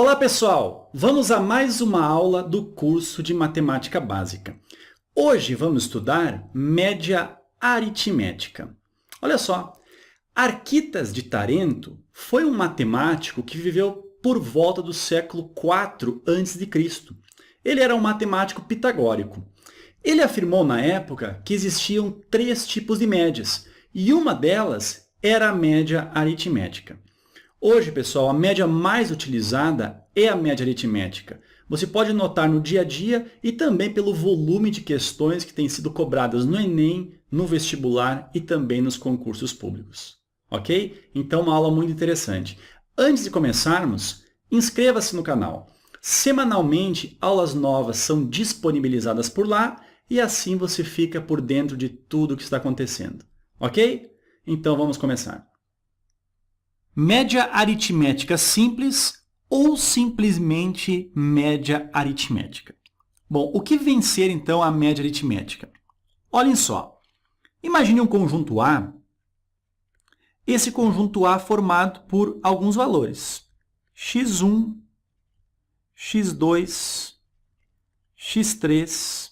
Olá pessoal, vamos a mais uma aula do curso de Matemática Básica. Hoje vamos estudar média aritmética. Olha só, Arquitas de Tarento foi um matemático que viveu por volta do século IV a.C. Ele era um matemático pitagórico. Ele afirmou na época que existiam três tipos de médias, e uma delas era a média aritmética. Hoje, pessoal, a média mais utilizada é a média aritmética. Você pode notar no dia a dia e também pelo volume de questões que têm sido cobradas no Enem, no vestibular e também nos concursos públicos. Ok? Então, uma aula muito interessante. Antes de começarmos, inscreva-se no canal. Semanalmente, aulas novas são disponibilizadas por lá e assim você fica por dentro de tudo o que está acontecendo. Ok? Então, vamos começar. Média aritmética simples ou simplesmente média aritmética? Bom, o que vem ser então a média aritmética? Olhem só, imagine um conjunto A, esse conjunto A formado por alguns valores, x1, x2, x3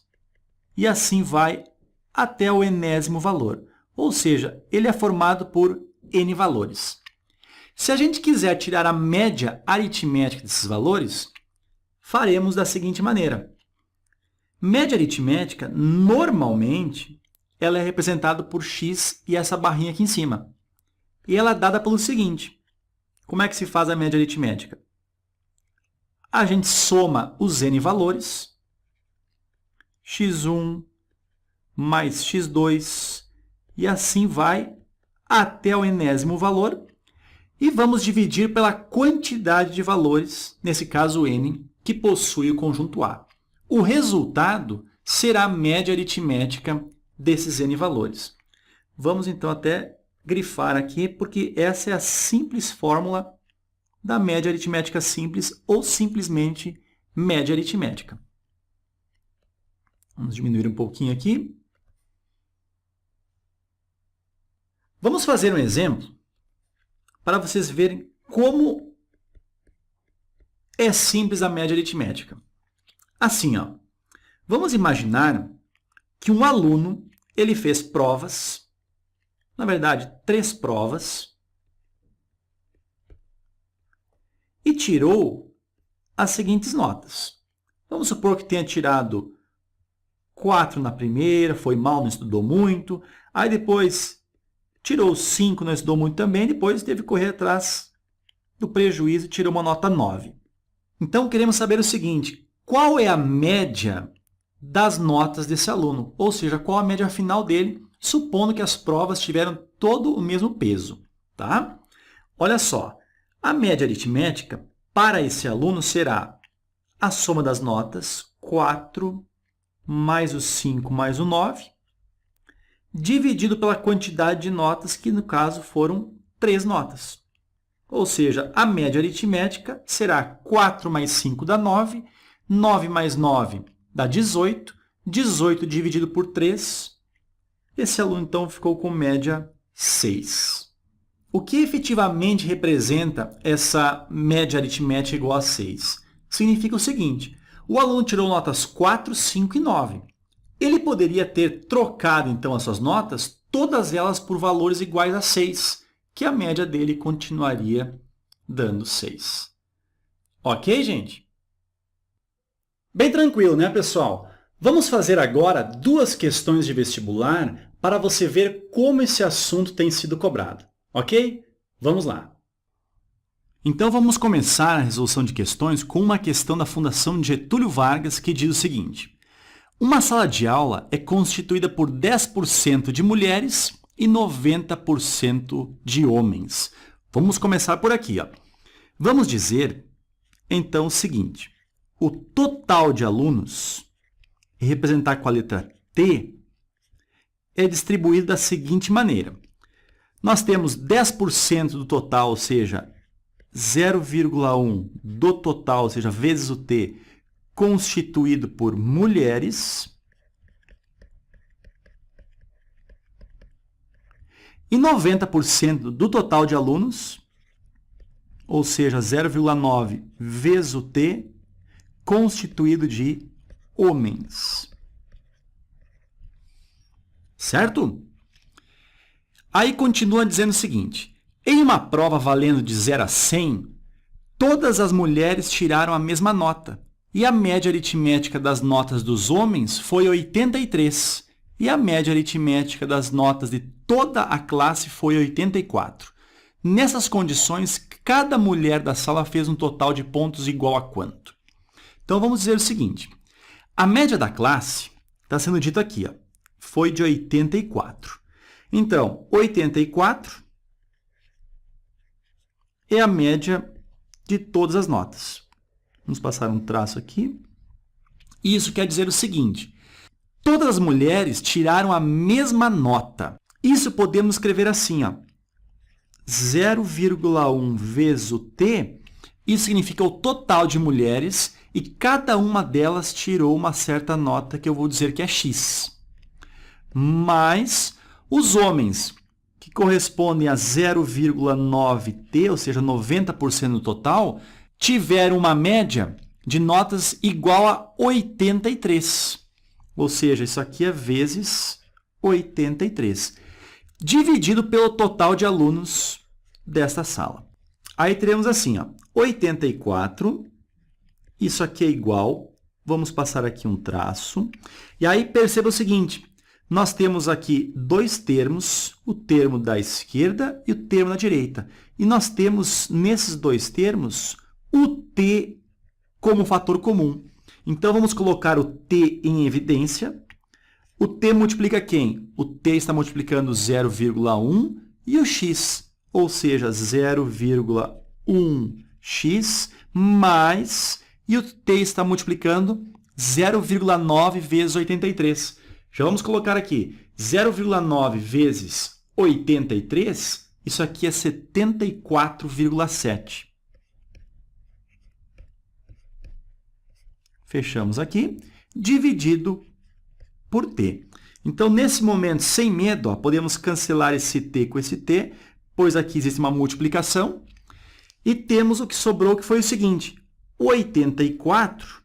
e assim vai até o enésimo valor, ou seja, ele é formado por n valores. Se a gente quiser tirar a média aritmética desses valores, faremos da seguinte maneira. Média aritmética, normalmente, ela é representada por x e essa barrinha aqui em cima. E ela é dada pelo seguinte. Como é que se faz a média aritmética? A gente soma os n valores, x1 mais x2, e assim vai até o enésimo valor, e vamos dividir pela quantidade de valores, nesse caso n, que possui o conjunto A. O resultado será a média aritmética desses n valores. Vamos então até grifar aqui, porque essa é a simples fórmula da média aritmética simples ou simplesmente média aritmética. Vamos diminuir um pouquinho aqui. Vamos fazer um exemplo para vocês verem como é simples a média aritmética. Assim, ó, vamos imaginar que um aluno ele fez provas, na verdade, 3 provas, e tirou as seguintes notas. Vamos supor que tenha tirado 4 na primeira, foi mal, não estudou muito, aí depois tirou 5, não estudou muito também, depois teve que correr atrás do prejuízo e tirou uma nota 9. Então, queremos saber o seguinte, qual é a média das notas desse aluno? Ou seja, qual a média final dele, supondo que as provas tiveram todo o mesmo peso. Tá? Olha só, a média aritmética para esse aluno será a soma das notas, 4 mais o 5 mais o 9, dividido pela quantidade de notas, que no caso foram 3 notas. Ou seja, a média aritmética será 4 mais 5 dá 9, 9 mais 9 dá 18, 18 dividido por 3, esse aluno então ficou com média 6. O que efetivamente representa essa média aritmética igual a 6? Significa o seguinte, o aluno tirou notas 4, 5 e 9. Ele poderia ter trocado, então, as suas notas, todas elas por valores iguais a 6, que a média dele continuaria dando 6. Ok, gente? Bem tranquilo, né, pessoal? Vamos fazer agora 2 questões de vestibular para você ver como esse assunto tem sido cobrado. Ok? Vamos lá. Então, vamos começar a resolução de questões com uma questão da Fundação Getúlio Vargas, que diz o seguinte. Uma sala de aula é constituída por 10% de mulheres e 90% de homens. Vamos começar por aqui. Ó. Vamos dizer, então, o seguinte. O total de alunos, representar com a letra T, é distribuído da seguinte maneira. Nós temos 10% do total, ou seja, 0,1 do total, ou seja, vezes o T, constituído por mulheres, e 90% do total de alunos, ou seja, 0,9 vezes o T, constituído de homens. Certo? Aí continua dizendo o seguinte: em uma prova valendo de 0 a 100, todas as mulheres tiraram a mesma nota, e a média aritmética das notas dos homens foi 83, e a média aritmética das notas de toda a classe foi 84. Nessas condições, cada mulher da sala fez um total de pontos igual a quanto? Então, vamos dizer o seguinte: a média da classe, está sendo dito aqui, ó, foi de 84. Então, 84 é a média de todas as notas. Vamos passar um traço aqui. Isso quer dizer o seguinte: todas as mulheres tiraram a mesma nota. Isso podemos escrever assim, ó, 0,1 vezes o T, isso significa o total de mulheres e cada uma delas tirou uma certa nota que eu vou dizer que é X. Mais os homens, que correspondem a 0,9T, ou seja, 90% do total, tiveram uma média de notas igual a 83. Ou seja, isso aqui é vezes 83, dividido pelo total de alunos desta sala. Aí teremos assim, ó, 84, isso aqui é igual, vamos passar aqui um traço, e aí perceba o seguinte: nós temos aqui dois termos, o termo da esquerda e o termo da direita. E nós temos, nesses dois termos, o T como fator comum. Então, vamos colocar o T em evidência. O T multiplica quem? O T está multiplicando 0,1 e o X, ou seja, 0,1x mais, e o T está multiplicando 0,9 vezes 83. Já vamos colocar aqui 0,9 vezes 83, isso aqui é 74,7. Fechamos aqui, dividido por T. Então, nesse momento, sem medo, ó, podemos cancelar esse T com esse T, pois aqui existe uma multiplicação, e temos o que sobrou, que foi o seguinte: 84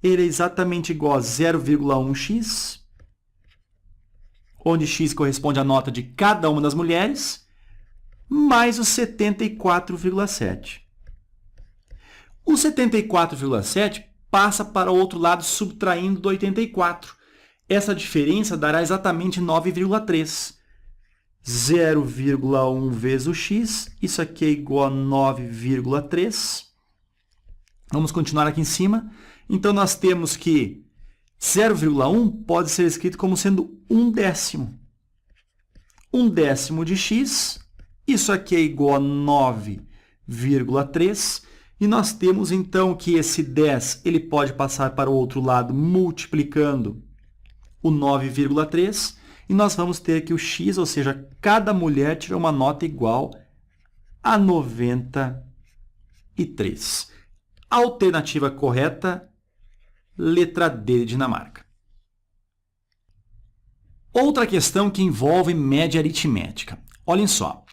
era exatamente igual a 0,1x, onde x corresponde à nota de cada uma das mulheres, mais o 74,7. O 74,7 passa para o outro lado subtraindo do 84. Essa diferença dará exatamente 9,3. 0,1 vezes o x, isso aqui é igual a 9,3. Vamos continuar aqui em cima. Então, nós temos que 0,1 pode ser escrito como sendo 1/10. 1/10 de x, isso aqui é igual a 9,3. E nós temos, então, que esse 10 ele pode passar para o outro lado multiplicando o 9,3. E nós vamos ter aqui o x, ou seja, cada mulher tirou uma nota igual a 93. Alternativa correta, letra D de Dinamarca. Outra questão que envolve média aritmética. Olhem só.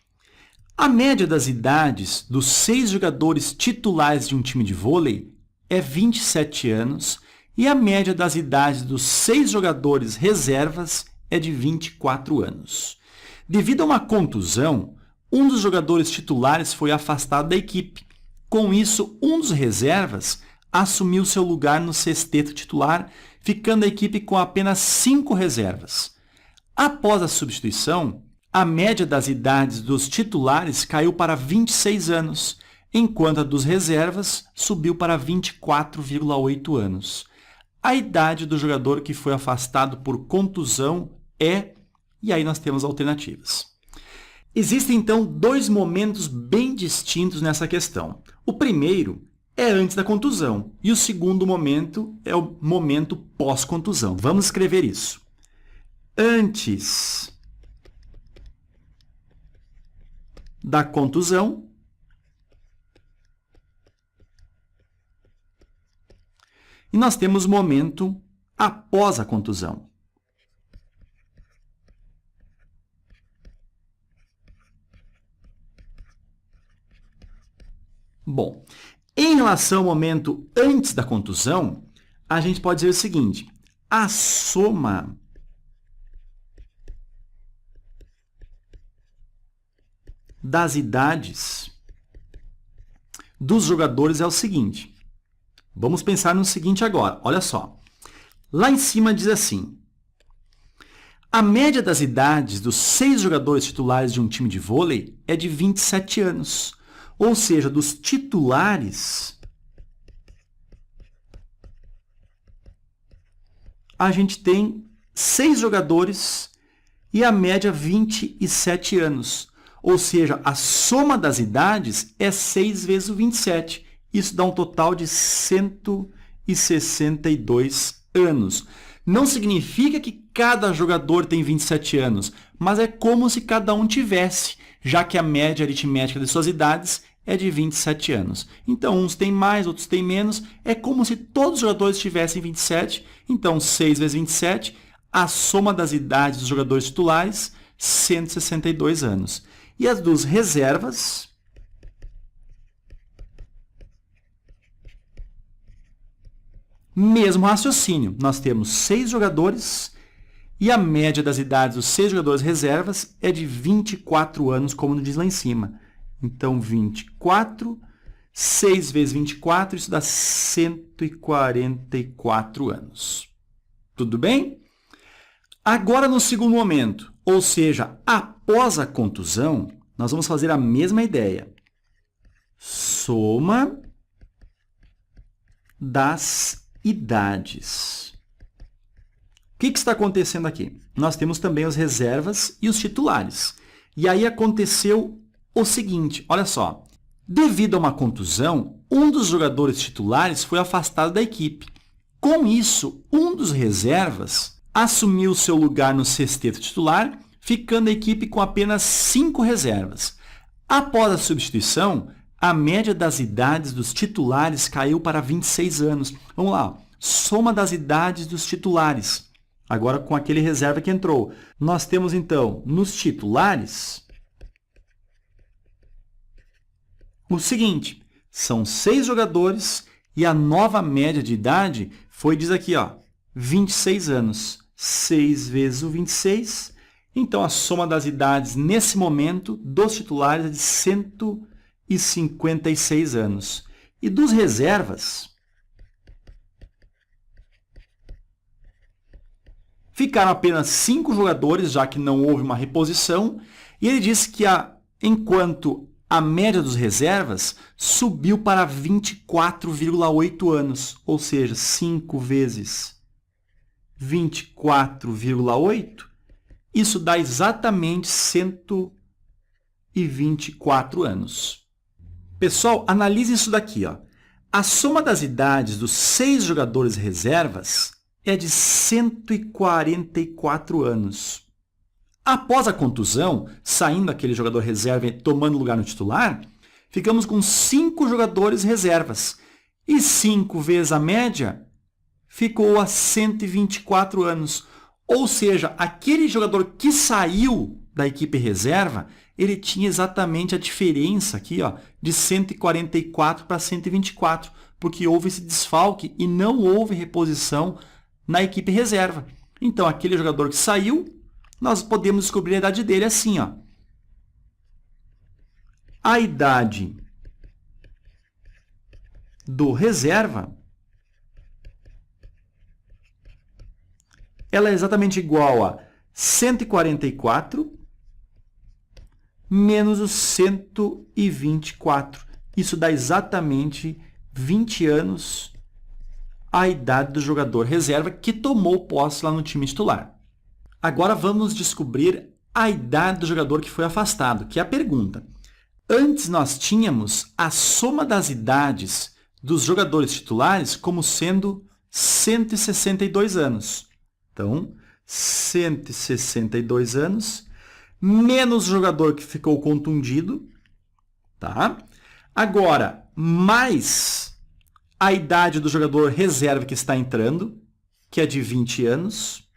A média das idades dos 6 jogadores titulares de um time de vôlei é 27 anos e a média das idades dos 6 jogadores reservas é de 24 anos. Devido a uma contusão, um dos jogadores titulares foi afastado da equipe. Com isso, um dos reservas assumiu seu lugar no sexteto titular, ficando a equipe com apenas 5 reservas. Após a substituição, a média das idades dos titulares caiu para 26 anos, enquanto a dos reservas subiu para 24,8 anos. A idade do jogador que foi afastado por contusão é... E aí nós temos alternativas. Existem, então, 2 momentos bem distintos nessa questão. O primeiro é antes da contusão e o segundo momento é o momento pós-contusão. Vamos escrever isso. Antes da contusão e nós temos o momento após a contusão. Bom, em relação ao momento antes da contusão, a gente pode dizer o seguinte: a soma das idades dos jogadores é o seguinte. Vamos pensar no seguinte agora. Olha só. Lá em cima diz assim: a média das idades dos 6 jogadores titulares de um time de vôlei é de 27 anos. Ou seja, dos titulares, a gente tem 6 jogadores e a média 27 anos. Ou seja, a soma das idades é 6 vezes o 27. Isso dá um total de 162 anos. Não significa que cada jogador tem 27 anos, mas é como se cada um tivesse, já que a média aritmética de suas idades é de 27 anos. Então, uns têm mais, outros têm menos. É como se todos os jogadores tivessem 27. Então, 6 vezes 27, a soma das idades dos jogadores titulares, 162 anos. E as dos reservas, mesmo raciocínio. Nós temos 6 jogadores e a média das idades dos 6 jogadores reservas é de 24 anos, como diz lá em cima. Então, 24, 6 vezes 24, isso dá 144 anos. Tudo bem? Agora, no segundo momento, ou seja, após a contusão, nós vamos fazer a mesma ideia. Soma das idades. O que está acontecendo aqui? Nós temos também os reservas e os titulares. E aí aconteceu o seguinte, olha só. Devido a uma contusão, um dos jogadores titulares foi afastado da equipe. Com isso, um dos reservas assumiu seu lugar no sexteto titular, ficando a equipe com apenas 5 reservas. Após a substituição, a média das idades dos titulares caiu para 26 anos. Vamos lá, soma das idades dos titulares. Agora, com aquele reserva que entrou. Nós temos, então, nos titulares, o seguinte, são 6 jogadores e a nova média de idade foi, diz aqui, 26 anos. 6 vezes o 26. Então, a soma das idades, nesse momento, dos titulares é de 156 anos. E dos reservas, ficaram apenas 5 jogadores, já que não houve uma reposição. E ele disse que, enquanto a média dos reservas subiu para 24,8 anos, ou seja, 5 vezes 24,8, isso dá exatamente 124 anos. Pessoal, analise isso daqui. A soma das idades dos 6 jogadores reservas é de 144 anos. Após a contusão, saindo aquele jogador reserva e tomando lugar no titular, ficamos com 5 jogadores reservas. E 5 vezes a média ficou a 124 anos. Ou seja, aquele jogador que saiu da equipe reserva, ele tinha exatamente a diferença aqui, de 144 para 124, porque houve esse desfalque e não houve reposição na equipe reserva. Então, aquele jogador que saiu, nós podemos descobrir a idade dele assim. A idade do reserva, ela é exatamente igual a 144 menos os 124. Isso dá exatamente 20 anos a idade do jogador reserva que tomou posse lá no time titular. Agora vamos descobrir a idade do jogador que foi afastado, que é a pergunta. Antes nós tínhamos a soma das idades dos jogadores titulares como sendo 162 anos. Então, 162 anos, menos o jogador que ficou contundido, tá? Agora, mais a idade do jogador reserva que está entrando, que é de 20 anos.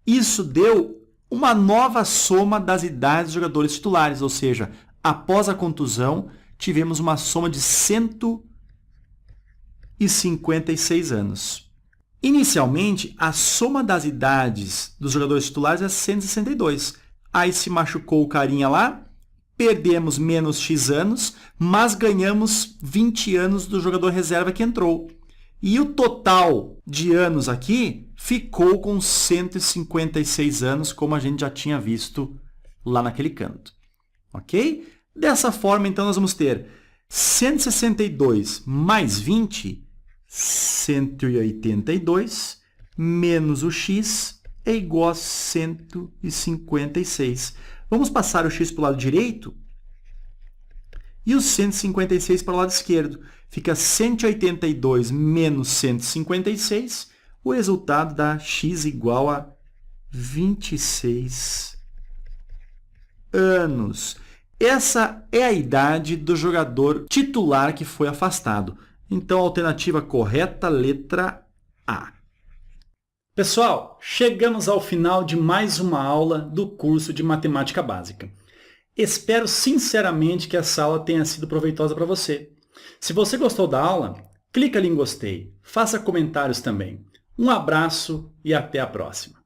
Isso deu uma nova soma das idades dos jogadores titulares, ou seja, após a contusão, tivemos uma soma de 156 anos. Inicialmente, a soma das idades dos jogadores titulares é 162. Aí se machucou o carinha lá, perdemos menos X anos, mas ganhamos 20 anos do jogador reserva que entrou. E o total de anos aqui ficou com 156 anos, como a gente já tinha visto lá naquele canto. Ok? Dessa forma, então, nós vamos ter 162 mais 20, 182, menos o x é igual a 156. Vamos passar o x para o lado direito e o 156 para o lado esquerdo. Fica 182 menos 156. O resultado dá x igual a 26 anos. Essa é a idade do jogador titular que foi afastado. Então, a alternativa correta, letra A. Pessoal, chegamos ao final de mais uma aula do curso de Matemática Básica. Espero sinceramente que essa aula tenha sido proveitosa para você. Se você gostou da aula, clica ali em gostei, faça comentários também. Um abraço e até a próxima.